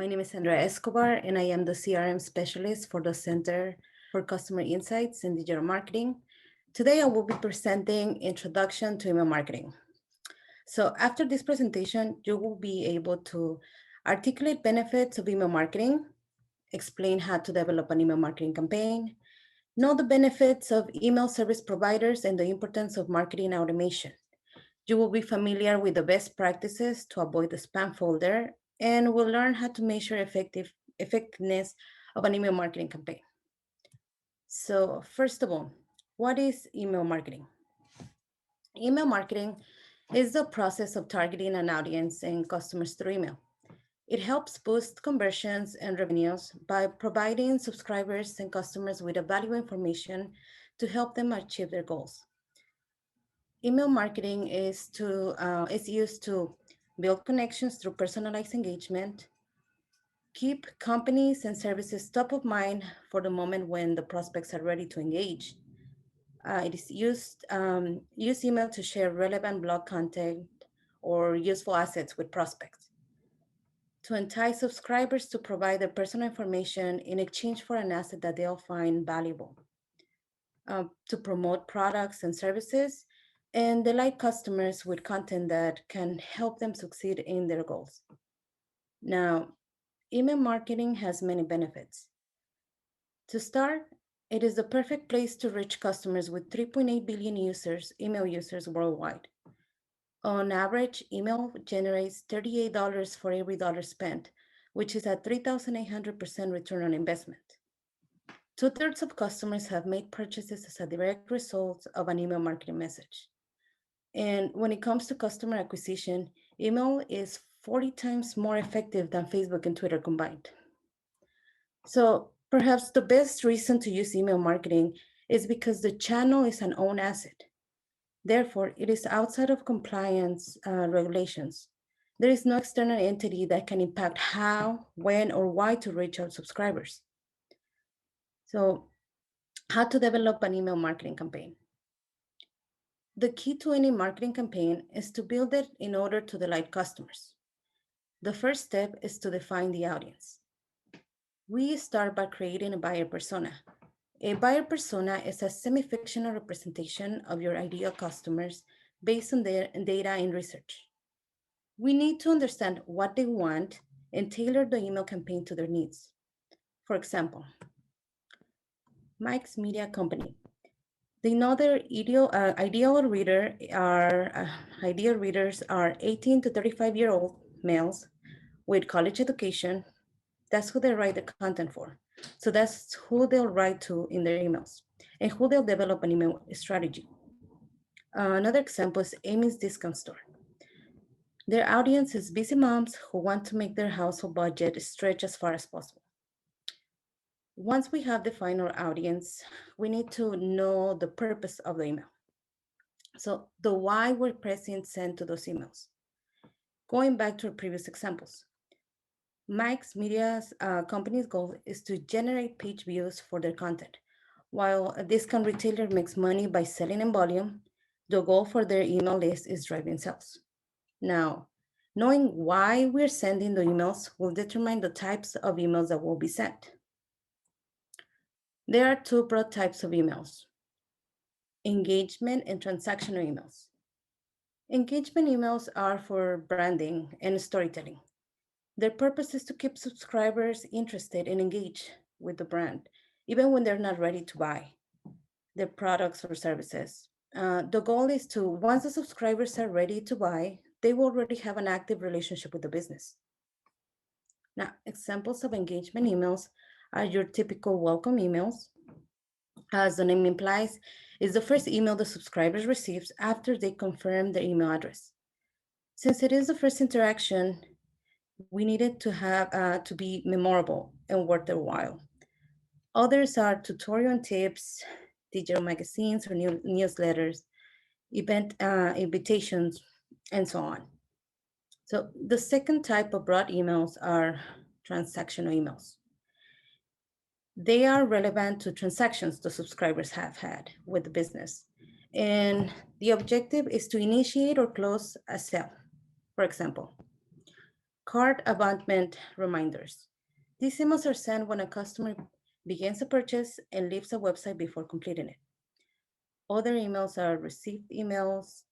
My name is Sandra Escobar, and I am the CRM specialist for the Center for Customer Insights in Digital Marketing. Today, I will be presenting Introduction to Email Marketing. So after this presentation, you will be able to articulate benefits of email marketing, explain how to develop an email marketing campaign, know the benefits of email service providers and the importance of marketing automation. You will be familiar with the best practices to avoid the spam folder and will learn how to measure effectiveness of an email marketing campaign. So first of all, what is email marketing? Email marketing is the process of targeting an audience and customers through email. It helps boost conversions and revenues by providing subscribers and customers with valuable information to help them achieve their goals. Email marketing is used to build connections through personalized engagement, keep companies and services top of mind for the moment when the prospects are ready to engage. It is use email to share relevant blog content or useful assets with prospects, to entice subscribers to provide their personal information in exchange for an asset that they'll find valuable, to promote products and services, and delight customers with content that can help them succeed in their goals. Now, email marketing has many benefits. To start, it is the perfect place to reach customers with 3.8 billion email users worldwide. On average, email generates $38 for every dollar spent, which is a 3,800% return on investment. Two-thirds of customers have made purchases as a direct result of an email marketing message. And when it comes to customer acquisition, email is 40 times more effective than Facebook and Twitter combined. So perhaps the best reason to use email marketing is because the channel is an own asset. Therefore, it is outside of compliance regulations. There is no external entity that can impact how, when, or why to reach our subscribers. So how to develop an email marketing campaign. The key to any marketing campaign is to build it in order to delight customers. The first step is to define the audience. We start by creating a buyer persona. A buyer persona is a semi-fictional representation of your ideal customers based on their data and research. We need to understand what they want and tailor the email campaign to their needs. For example, Mike's Media Company. They know their ideal readers are 18 to 35-year-old males with college education. That's who they write the content for. So that's who they'll write to in their emails and who they'll develop an email strategy. Another example is Amy's Discount Store. Their audience is busy moms who want to make their household budget stretch as far as possible. Once we have defined our audience, we need to know the purpose of the email. So the why we're pressing send to those emails. Going back to our previous examples, Mike's Media's company's goal is to generate page views for their content. While a discount retailer makes money by selling in volume, the goal for their email list is driving sales. Now, knowing why we're sending the emails will determine the types of emails that will be sent. There are two broad types of emails: engagement and transactional emails. Engagement emails are for branding and storytelling. Their purpose is to keep subscribers interested and engaged with the brand, even when they're not ready to buy their products or services. The goal is to, once the subscribers are ready to buy, they will already have an active relationship with the business. Now, examples of engagement emails are your typical welcome emails. As the name implies, it's the first email the subscribers receives after they confirm their email address. Since it is the first interaction, we need it to have to be memorable and worth their while. Others are tutorial and tips, digital magazines or newsletters, event invitations, and so on. So the second type of broad emails are transactional emails. They are relevant to transactions the subscribers have had with the business. And the objective is to initiate or close a sale. For example, Cart abandonment reminders. These emails are sent when a customer begins a purchase and leaves a website before completing it. Other emails are received emails,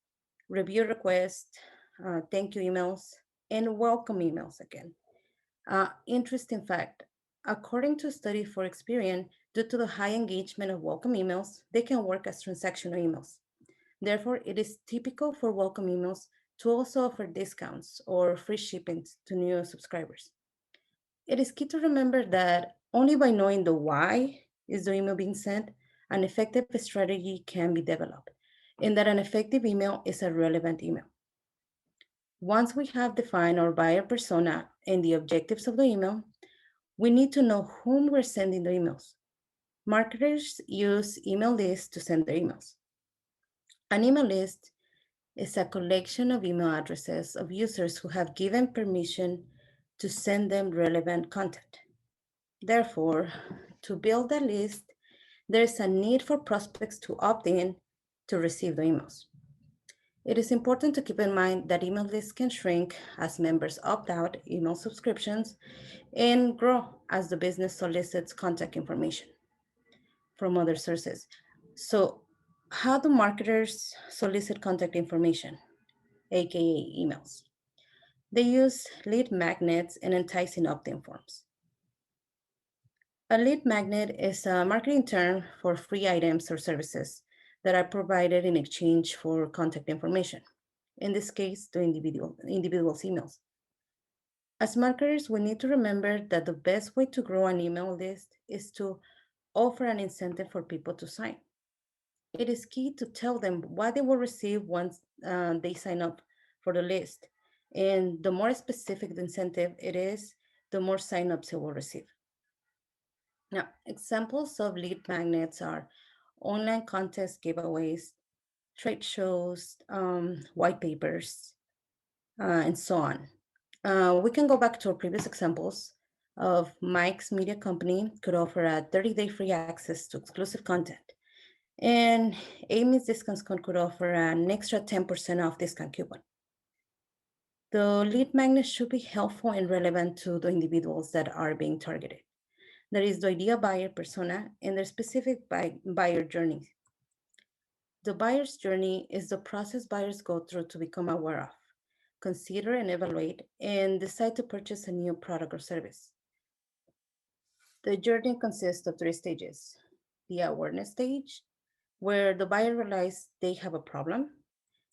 review requests, thank you emails, and welcome emails again. Interesting fact, according to a study for Experian, due to the high engagement of welcome emails, they can work as transactional emails. Therefore, it is typical for welcome emails to also offer discounts or free shipping to new subscribers. It is key to remember that only by knowing the why is the email being sent, an effective strategy can be developed, and that an effective email is a relevant email. Once we have defined our buyer persona and the objectives of the email, we need to know whom we're sending the emails. Marketers use email lists to send their emails. An email list is a collection of email addresses of users who have given permission to send them relevant content. Therefore, to build a list, there is a need for prospects to opt in to receive the emails. It is important to keep in mind that email lists can shrink as members opt out email subscriptions and grow as the business solicits contact information from other sources. So, how do marketers solicit contact information, aka emails? They use lead magnets and enticing opt in forms. A lead magnet is a marketing term for free items or services that are provided in exchange for contact information. In this case, the individual's emails. As marketers, we need to remember that the best way to grow an email list is to offer an incentive for people to sign. It is key to tell them what they will receive once they sign up for the list. And the more specific the incentive it is, the more signups it will receive. Now, examples of lead magnets are online contest giveaways, trade shows, white papers, and so on. We can go back to our previous examples of Mike's Media Company could offer a 30-day free access to exclusive content. And Amy's Discount Code could offer an extra 10% off discount coupon. The lead magnet should be helpful and relevant to the individuals that are being targeted. That is the ideal buyer persona and their specific buyer journey. The buyer's journey is the process buyers go through to become aware of, consider and evaluate, and decide to purchase a new product or service. The journey consists of three stages. The awareness stage, where the buyer realizes they have a problem.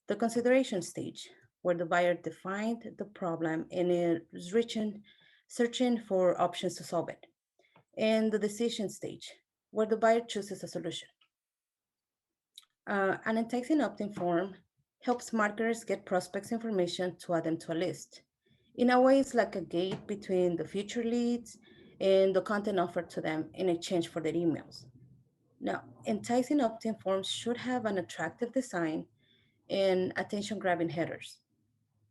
The consideration stage, where the buyer defined the problem and is searching for options to solve it. And the decision stage, where the buyer chooses a solution. An enticing opt-in form helps marketers get prospects information to add them to a list. In a way, it's like a gate between the future leads and the content offered to them in exchange for their emails. Now, enticing opt-in forms should have an attractive design and attention-grabbing headers.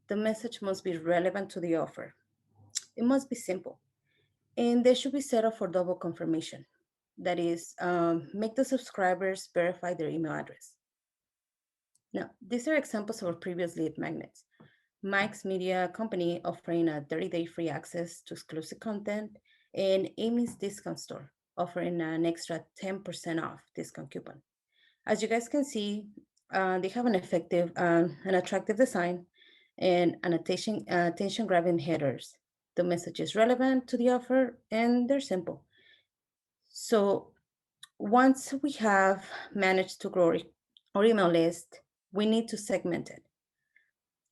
The message must be relevant to the offer. It must be simple, and they should be set up for double confirmation. That is, make the subscribers verify their email address. Now, these are examples of our previous lead magnets. Mike's Media Company offering a 30-day free access to exclusive content, and Amy's Discount Store offering an extra 10% off discount coupon. As you guys can see, they have an effective, an attractive design and an attention-grabbing headers. The message is relevant to the offer, and they're simple. So once we have managed to grow our email list, we need to segment it.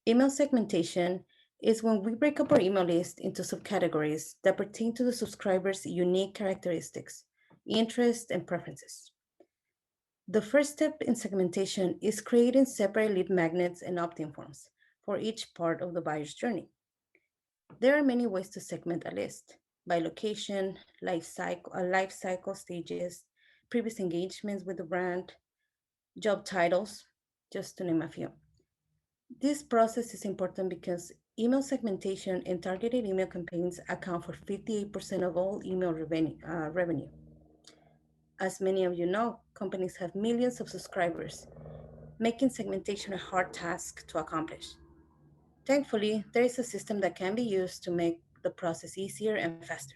Email segmentation is when we break up our email list into subcategories that pertain to the subscriber's unique characteristics, interests, and preferences. The first step in segmentation is creating separate lead magnets and opt-in forms for each part of the buyer's journey. There are many ways to segment a list: by location, life cycle stages, previous engagements with the brand, job titles, just to name a few. This process is important because email segmentation and targeted email campaigns account for 58% of all email revenue. As many of you know, companies have millions of subscribers, making segmentation a hard task to accomplish. Thankfully, there is a system that can be used to make the process easier and faster.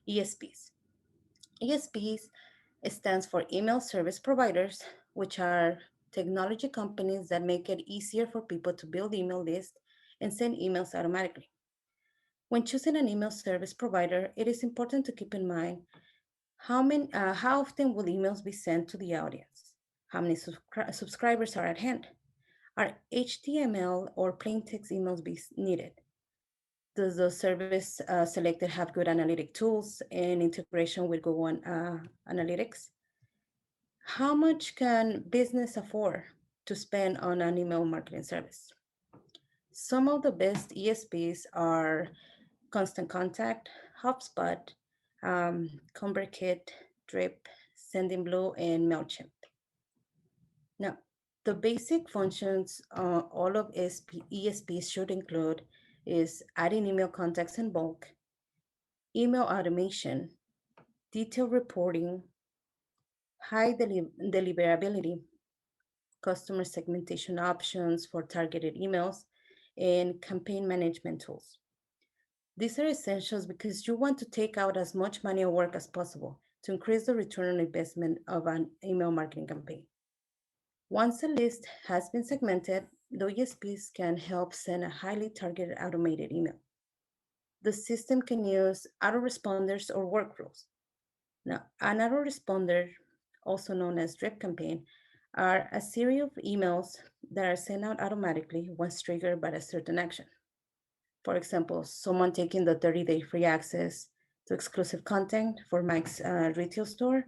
ESPs. ESPs stands for Email Service Providers, which are technology companies that make it easier for people to build email lists and send emails automatically. When choosing an email service provider, it is important to keep in mind how often will emails be sent to the audience? How many subscribers are at hand? Are HTML or plain text emails be needed? Does the service selected have good analytic tools and integration with Google Analytics? How much can business afford to spend on an email marketing service? Some of the best ESPs are Constant Contact, HubSpot, ConvertKit, Drip, Sendinblue, and MailChimp. Now, the basic functions all of ESPs should include is adding email contacts in bulk, email automation, detailed reporting, high deliverability, customer segmentation options for targeted emails, and campaign management tools. These are essentials because you want to take out as much manual work as possible to increase the return on investment of an email marketing campaign. Once a list has been segmented, the ESPs can help send a highly targeted automated email. The system can use autoresponders or workflows. Now, an autoresponder, also known as drip campaign, are a series of emails that are sent out automatically once triggered by a certain action. For example, someone taking the 30-day free access to exclusive content for Mike's retail store,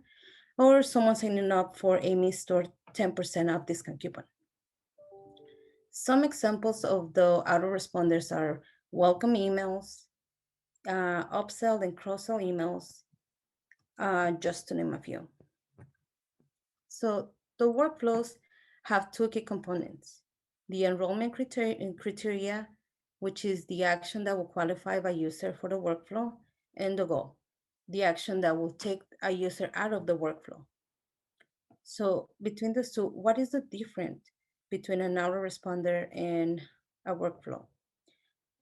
or someone signing up for Amy's store 10% off discount coupon. Some examples of the autoresponders are welcome emails, upsell and cross-sell emails, just to name a few. So the workflows have two key components: the enrollment criteria, which is the action that will qualify a user for the workflow, and the goal, the action that will take a user out of the workflow. So between those two, what is the difference between an autoresponder and a workflow?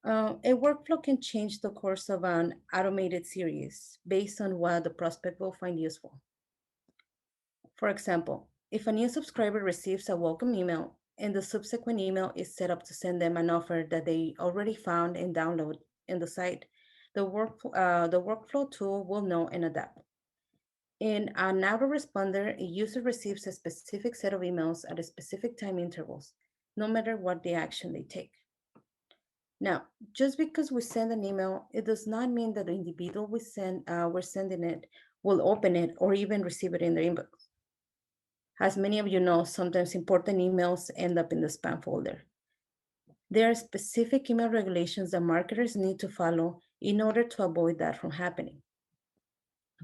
A workflow can change the course of an automated series based on what the prospect will find useful. For example, if a new subscriber receives a welcome email and the subsequent email is set up to send them an offer that they already found and download in the site, the workflow tool will know and adapt. In an autoresponder, a user receives a specific set of emails at a specific time intervals, no matter what the action they take. Now, just because we send an email, it does not mean that the individual we're sending it will open it or even receive it in their inbox. As many of you know, sometimes important emails end up in the spam folder. There are specific email regulations that marketers need to follow in order to avoid that from happening.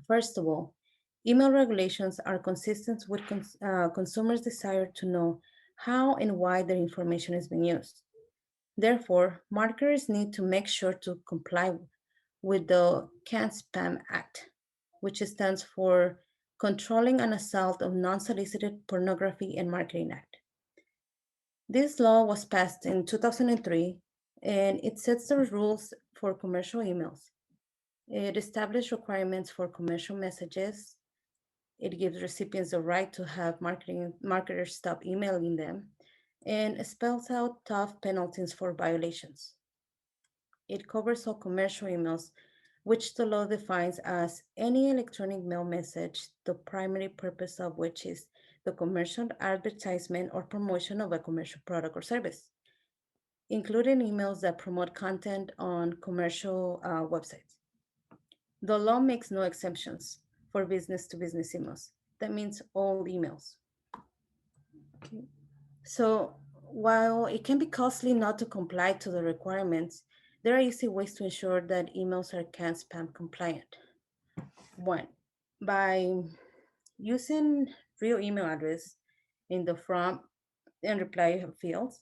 First of all, email regulations are consistent with consumers' desire to know how and why their information is being used. Therefore, marketers need to make sure to comply with the Can't Spam Act, which stands for Controlling an Assault of Non-Solicited Pornography and Marketing Act. This law was passed in 2003, and it sets the rules for commercial emails. It established requirements for commercial messages. It gives recipients the right to have marketers stop emailing them, and spells out tough penalties for violations. It covers all commercial emails, which the law defines as any electronic mail message, the primary purpose of which is the commercial advertisement or promotion of a commercial product or service, including emails that promote content on commercial websites. The law makes no exceptions for business to business emails. That means all emails. Okay. So while it can be costly not to comply to the requirements, there are easy ways to ensure that emails are CAN spam compliant. One, by using real email address in the from and reply fields,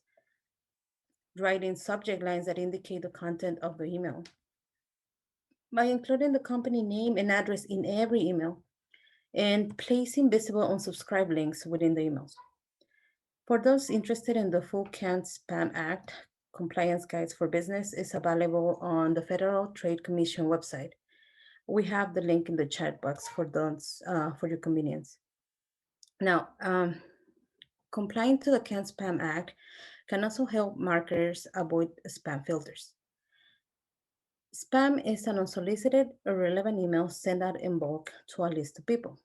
writing subject lines that indicate the content of the email, by including the company name and address in every email, and placing visible unsubscribe links within the emails. For those interested in the full CAN Spam Act, Compliance Guides for Business is available on the Federal Trade Commission website. We have the link in the chat box for those for your convenience. Now, complying to the Can Spam Act can also help marketers avoid spam filters. Spam is an unsolicited, irrelevant email sent out in bulk to a list of people.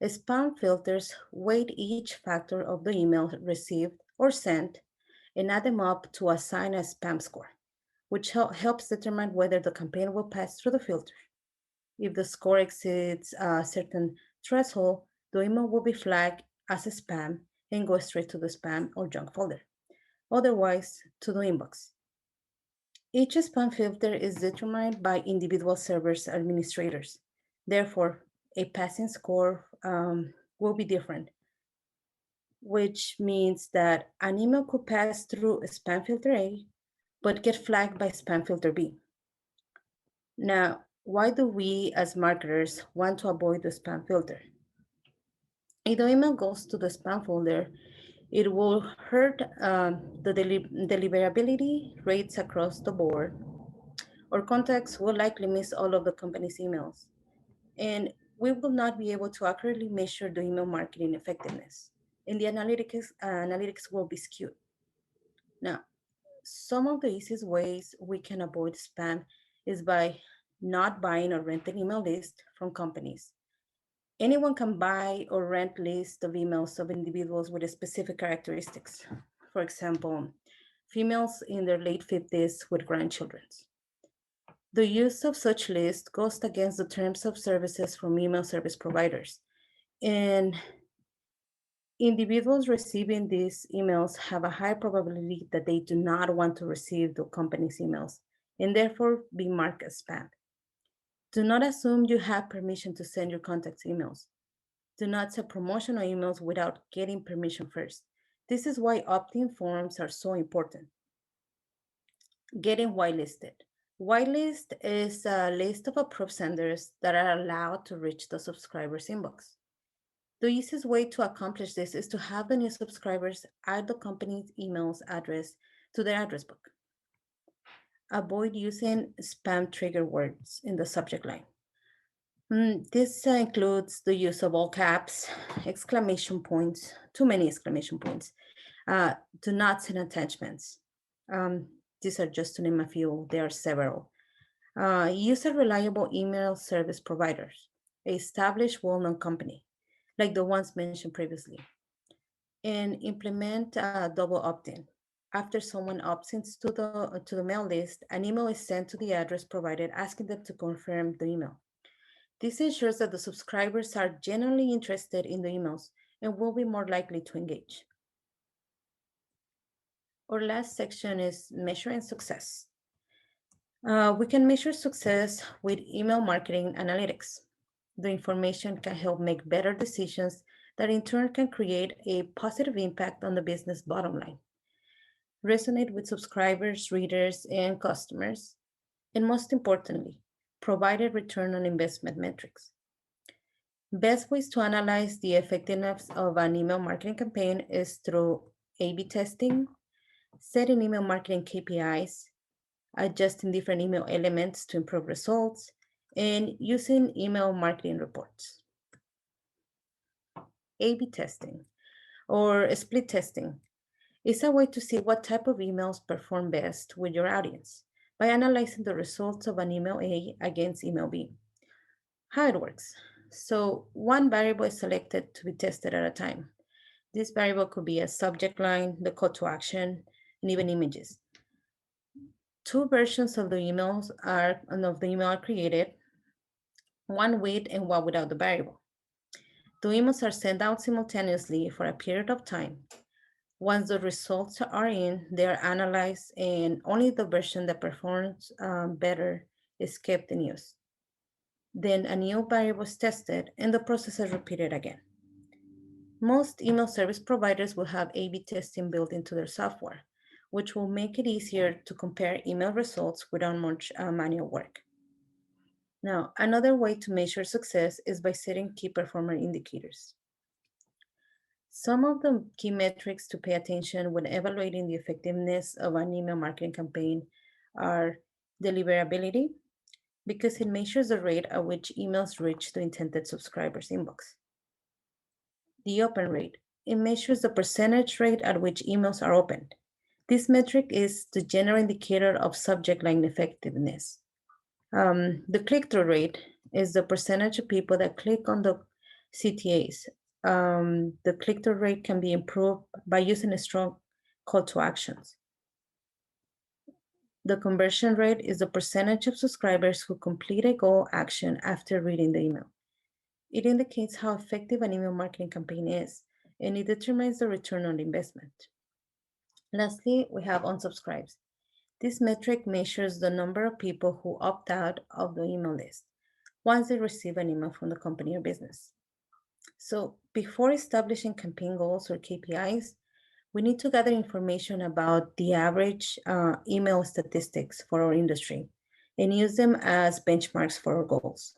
Spam filters weight each factor of the email received or sent and add them up to assign a spam score, which helps determine whether the campaign will pass through the filter. If the score exceeds a certain threshold, the email will be flagged as a spam and go straight to the spam or junk folder, otherwise to the inbox. Each spam filter is determined by individual servers administrators. Therefore, a passing score will be different, which means that an email could pass through spam filter A, but get flagged by spam filter B. Now, why do we as marketers want to avoid the spam filter? If the email goes to the spam folder, it will hurt the deliverability rates across the board. Our contacts will likely miss all of the company's emails, and we will not be able to accurately measure the email marketing effectiveness, and the analytics will be skewed. Now, some of the easiest ways we can avoid spam is by not buying or renting email lists from companies. Anyone can buy or rent lists of emails of individuals with specific characteristics. For example, females in their late 50s with grandchildren. The use of such lists goes against the terms of services from email service providers. And individuals receiving these emails have a high probability that they do not want to receive the company's emails and therefore be marked as spam. Do not assume you have permission to send your contacts emails. Do not send promotional emails without getting permission first. This is why opt-in forms are so important. Getting whitelisted. Whitelist is a list of approved senders that are allowed to reach the subscriber's inbox. The easiest way to accomplish this is to have the new subscribers add the company's emails address to their address book. Avoid using spam trigger words in the subject line. This includes the use of all caps, exclamation points, too many exclamation points. Do not send attachments. These are just to name a few, there are several. Use a reliable email service providers, established well-known company, like the ones mentioned previously, and implement a double opt-in. After someone opts into to the mail list, an email is sent to the address provided asking them to confirm the email. This ensures that the subscribers are genuinely interested in the emails and will be more likely to engage. Our last section is measuring success. We can measure success with email marketing analytics. The information can help make better decisions that in turn can create a positive impact on the business bottom line, resonate with subscribers, readers, and customers, and most importantly, provide a return on investment metrics. Best ways to analyze the effectiveness of an email marketing campaign is through A/B testing, setting email marketing KPIs, adjusting different email elements to improve results, and using email marketing reports. A/B testing or split testing is a way to see what type of emails perform best with your audience by analyzing the results of an email A against email B. How it works. So one variable is selected to be tested at a time. This variable could be a subject line, the call to action, and even images. Two versions of the email are created, one with and one without the variable. The emails are sent out simultaneously for a period of time. Once the results are in, they are analyzed, and only the version that performs better is kept in use. Then a new variable is tested, and the process is repeated again. Most email service providers will have A/B testing built into their software, which will make it easier to compare email results without much manual work. Now, another way to measure success is by setting key performer indicators. Some of the key metrics to pay attention when evaluating the effectiveness of an email marketing campaign are deliverability, because it measures the rate at which emails reach the intended subscriber's inbox. The open rate, it measures the percentage rate at which emails are opened. This metric is the general indicator of subject line effectiveness. The click-through rate is the percentage of people that click on the CTAs. The click-through rate can be improved by using a strong call to actions. The conversion rate is the percentage of subscribers who complete a goal action after reading the email. It indicates how effective an email marketing campaign is, and it determines the return on investment. Lastly, we have unsubscribes. This metric measures the number of people who opt out of the email list once they receive an email from the company or business. So before establishing campaign goals or KPIs, we need to gather information about the average email statistics for our industry and use them as benchmarks for our goals.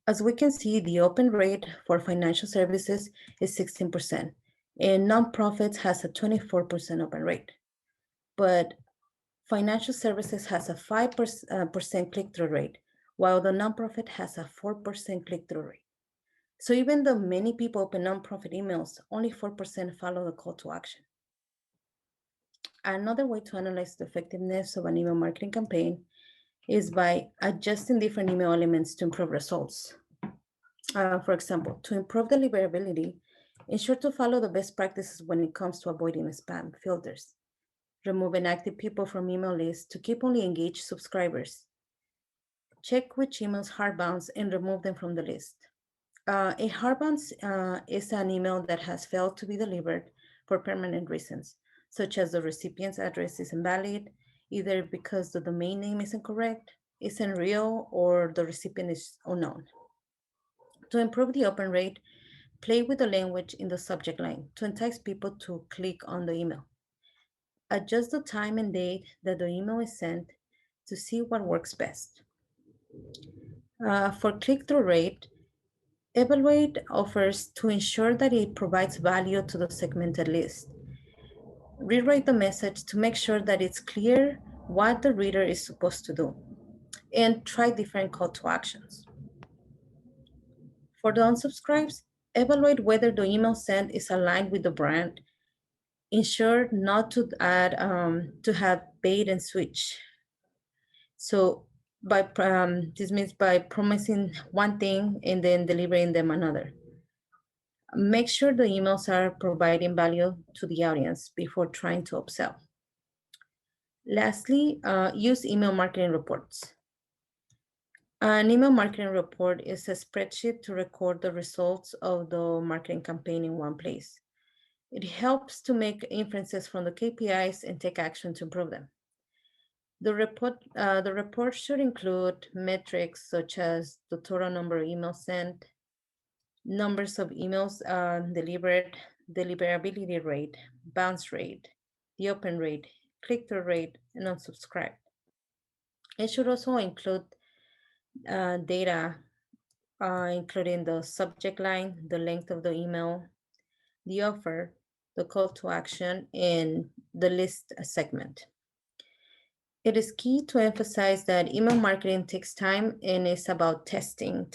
As we can see, the open rate for financial services is 16%, and nonprofits has a 24% open rate. But financial services has a 5% click-through rate, while the nonprofit has a 4% click-through rate. So even though many people open nonprofit emails, only 4% follow the call to action. Another way to analyze the effectiveness of an email marketing campaign is by adjusting different email elements to improve results. For example, to improve deliverability, ensure to follow the best practices when it comes to avoiding spam filters. Remove inactive people from email lists to keep only engaged subscribers. Check which emails hard bounce and remove them from the list. A hard bounce is an email that has failed to be delivered for permanent reasons, such as the recipient's address is invalid, either because the domain name is incorrect, isn't real, or the recipient is unknown. To improve the open rate, play with the language in the subject line to entice people to click on the email. Adjust the time and date that the email is sent to see what works best. For click-through rate, evaluate offers to ensure that it provides value to the segmented list. Rewrite the message to make sure that it's clear what the reader is supposed to do, and try different call to actions. For the unsubscribes, evaluate whether the email sent is aligned with the brand. Ensure not to add to have bait and switch. So this means by promising one thing and then delivering them another. Make sure the emails are providing value to the audience before trying to upsell. Lastly, use email marketing reports. An email marketing report is a spreadsheet to record the results of the marketing campaign in one place. It helps to make inferences from the KPIs and take action to improve them. The report should include metrics such as the total number of emails sent, numbers of emails delivered, deliverability rate, bounce rate, the open rate, click-through rate, and unsubscribe. It should also include data, including the subject line, the length of the email, the offer, the call to action, and the list segment. It is key to emphasize that email marketing takes time and is about testing.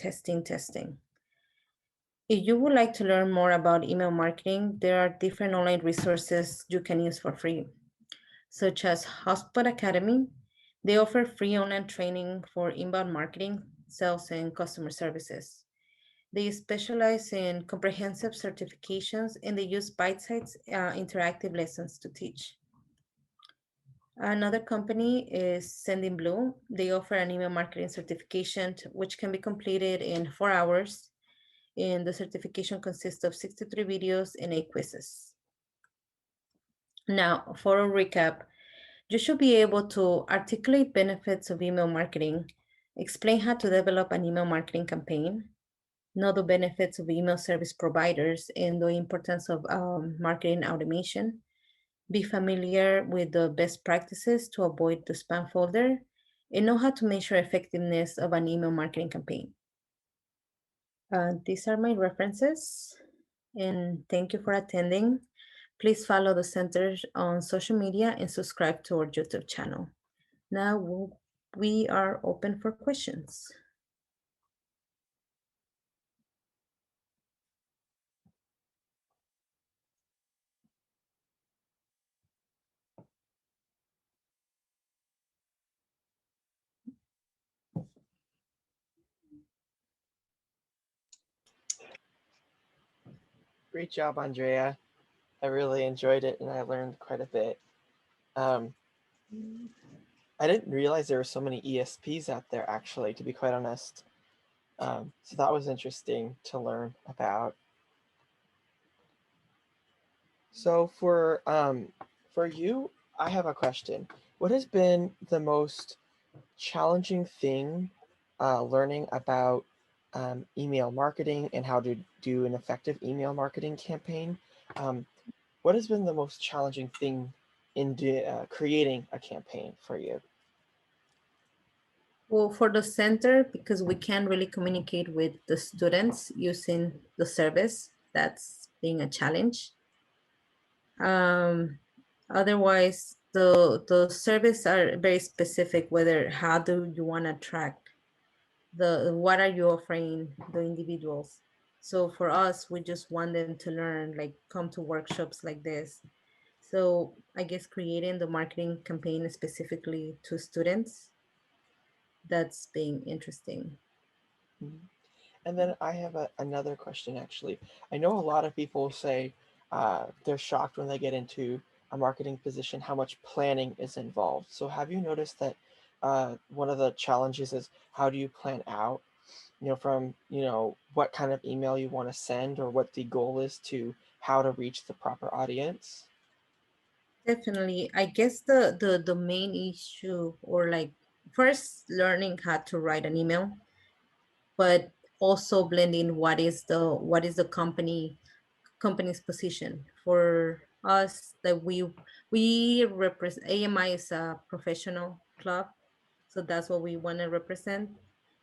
If you would like to learn more about email marketing, there are different online resources you can use for free, such as Hotspot Academy. They offer free online training for inbound marketing, sales, and customer services. They specialize in comprehensive certifications and they use bite-sized interactive lessons to teach. Another company is Sending Blue. They offer an email marketing certification which can be completed in 4 hours. And the certification consists of 63 videos and 8 quizzes. Now, for a recap, you should be able to articulate benefits of email marketing, explain how to develop an email marketing campaign, know the benefits of email service providers and the importance of marketing automation, be familiar with the best practices to avoid the spam folder, and know how to measure effectiveness of an email marketing campaign. These are my references, and thank you for attending. Please follow the center on social media and subscribe to our YouTube channel. Now we are open for questions. Great job, Andrea. I really enjoyed it and I learned quite a bit. Um, I didn't realize there were so many ESPs out there, actually, to be quite honest. So that was interesting to learn about. So for you, I have a question. What has been the most challenging thing learning about email marketing and how to do an effective email marketing campaign? Um, what has been the most challenging thing in creating a campaign for you? Well, for the center, because we can't really communicate with the students using the service, that's being a challenge. Um, Otherwise, the service are very specific. Whether how do you want to track what are you offering the individuals? So for us, we just want them to learn, like come to workshops like this. So I guess creating the marketing campaign specifically to students, that's being interesting. Mhm. And then I have another question actually. I know a lot of people say they're shocked when they get into a marketing position how much planning is involved. So have you noticed that one of the challenges is how do you plan out, from, what kind of email you want to send or what the goal is to how to reach the proper audience? Definitely. I guess the main issue, or like first learning how to write an email, but also blending what is the company's position. For us, that we represent, AMI is a professional club, so that's what we want to represent.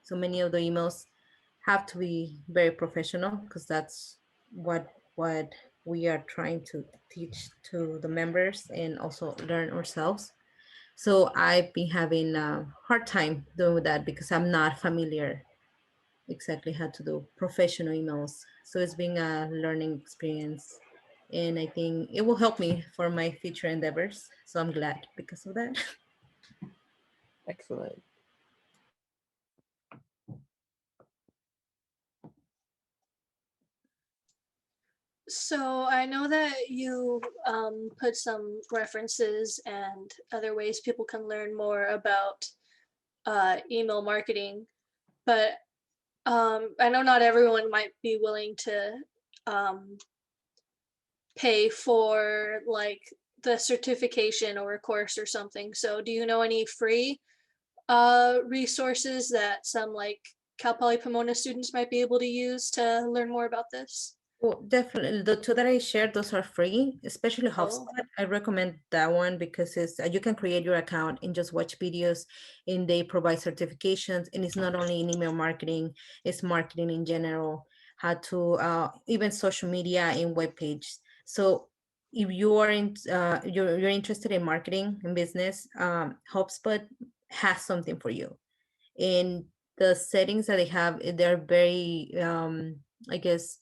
So many of the emails have to be very professional, because that's what we are trying to teach to the members and also learn ourselves. So I've been having a hard time doing that because I'm not familiar exactly how to do professional emails. So it's been a learning experience, and I think it will help me for my future endeavors. So I'm glad because of that. Excellent. So I know that you put some references and other ways people can learn more about email marketing, but I know not everyone might be willing to um, pay for like the certification or a course or something. So do you know any free resources that some like Cal Poly Pomona students might be able to use to learn more about this? Well, definitely. The two that I shared, those are free, especially Oh, HubSpot. I recommend that one because it's you can create your account and just watch videos, and they provide certifications. And it's not only in email marketing; it's marketing in general, how to even social media and web page. So if you are you're interested in marketing and business, HubSpot has something for you. And the settings that they have, they're very, I guess,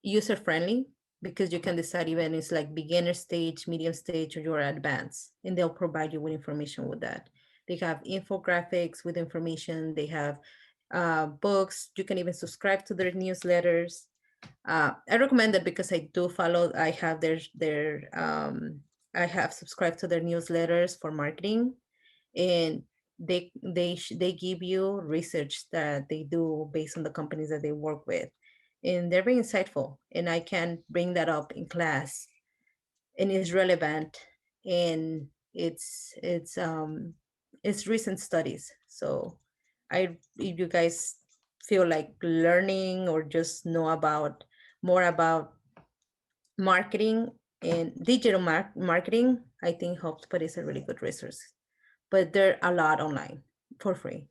user friendly, because you can decide even it's like beginner stage, medium stage, or you're advanced, and they'll provide you with information with that. They have infographics with information. They have books. You can even subscribe to their newsletters. I recommend it because I do follow. I have I have subscribed to their newsletters for marketing, and they give you research that they do based on the companies that they work with, and they're very insightful, and I can bring that up in class, and it's relevant, and it's recent studies. So I if you guys feel like learning or just know about more about marketing and digital marketing, I think HubSpot is a really good resource, but there are a lot online for free.